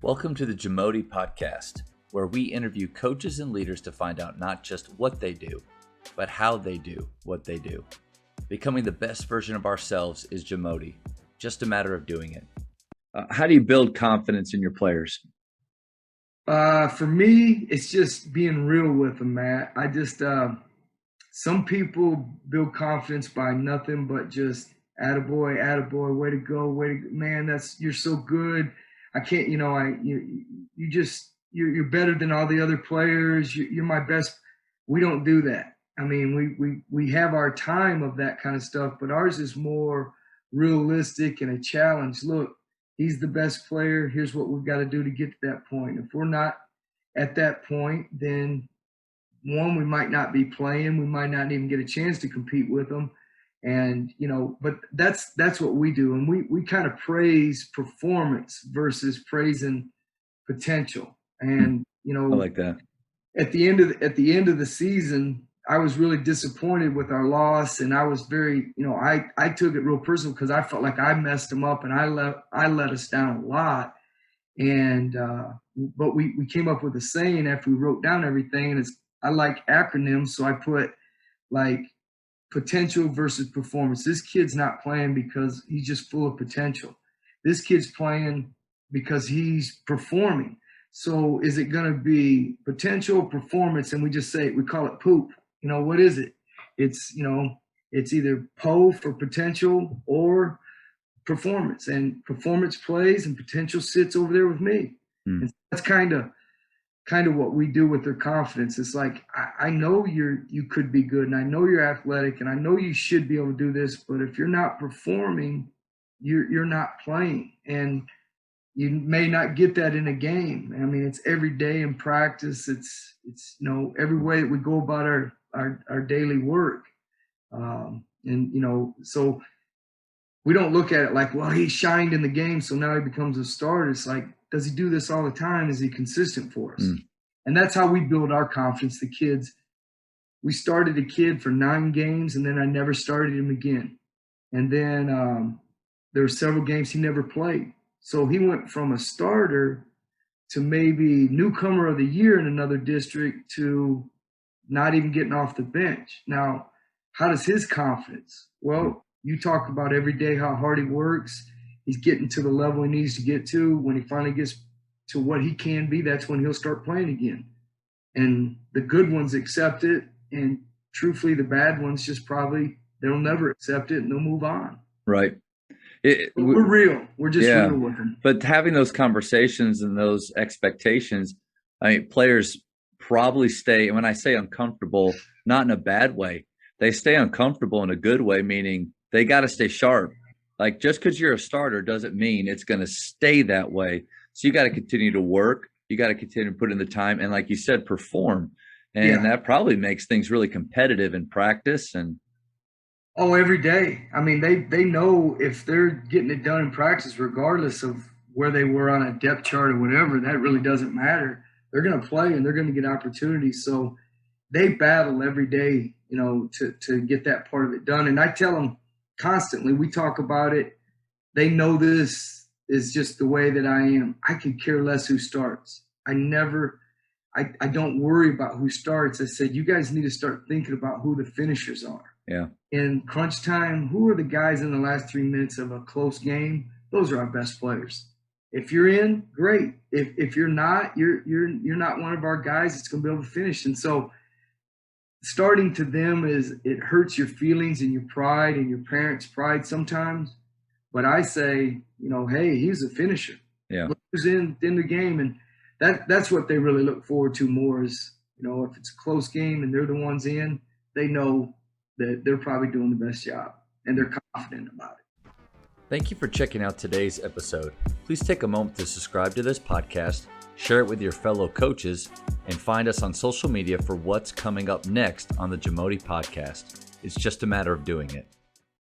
Welcome to the JAMODI podcast, where we interview coaches and leaders to find out not just what they do, but how they do what they do. Becoming the best version of ourselves is JAMODI, just a matter of doing it. How do you build confidence in your players? For me, it's just being real with them, Matt. I just, some people build confidence by nothing but just attaboy, way to go, man, you're so good. I can't, you're better than all the other players. You're my best. We don't do that. I mean, we have our time of that kind of stuff, but ours is more realistic and a challenge. Look, he's the best player. Here's what we've got to do to get to that point. If we're not at that point, then one, we might not be playing. We might not even get a chance to compete with them. And, but that's what we do. And we kind of praise performance versus praising potential. And, I like that. At the end of the season, I was really disappointed with our loss, and I was very, I took it real personal because I felt like I messed them up and I let us down a lot. And but we came up with a saying after we wrote down everything, and I like acronyms, so I put like potential versus performance. This kid's not playing because he's just full of potential. This kid's playing because he's performing. So is it going to be potential or performance? And we call it poop. What is it? It's either PO for potential or performance, and performance plays and potential sits over there with me. And that's kind of what we do with their confidence. It's like, I know you could be good, and I know you're athletic, and I know you should be able to do this, but if you're not performing, you're not playing, and you may not get that in a game. I mean, it's every day in practice. It's every way that we go about our daily work. So we don't look at it like, well, he shined in the game, so now he becomes a starter. It's like, does he do this all the time? Is he consistent for us? And that's how we build our confidence. The kids, we started a kid for 9 games, and then I never started him again. And then there were several games he never played. So he went from a starter to maybe newcomer of the year in another district to not even getting off the bench. Now, how does his confidence? Well, you talk about every day how hard he works. He's getting to the level he needs to get to. When he finally gets to what he can be, that's when he'll start playing again. And the good ones accept it. And truthfully, the bad ones they'll never accept it and they'll move on. Right. We're real. We're just real with them. But having those conversations and those expectations, players probably stay, and when I say uncomfortable, not in a bad way, they stay uncomfortable in a good way, meaning they got to stay sharp. Like, just because you're a starter doesn't mean it's going to stay that way. So you got to continue to work. You got to continue to put in the time. And like you said, perform. And that probably makes things really competitive in practice. And every day. I mean, they know if they're getting it done in practice, regardless of where they were on a depth chart or whatever, that really doesn't matter. They're going to play and they're going to get opportunities. So they battle every day, to get that part of it done. And I tell them constantly, we talk about it. They know this is just the way that I am. I could care less who starts. I don't worry about who starts. I said, you guys need to start thinking about who the finishers are. Yeah. In crunch time, who are the guys in the last 3 minutes of a close game? Those are our best players. If you're in, great. If you're not, you're not one of our guys that's going to be able to finish. And so starting to them it hurts your feelings and your pride and your parents' pride sometimes. But I say, hey, he's a finisher. Yeah. Look who's in the game. And that's what they really look forward to more is, if it's a close game and they're the ones in, they know that they're probably doing the best job and they're confident about it. Thank you for checking out today's episode. Please take a moment to subscribe to this podcast, share it with your fellow coaches, and find us on social media for what's coming up next on the JAMODI podcast. It's just a matter of doing it.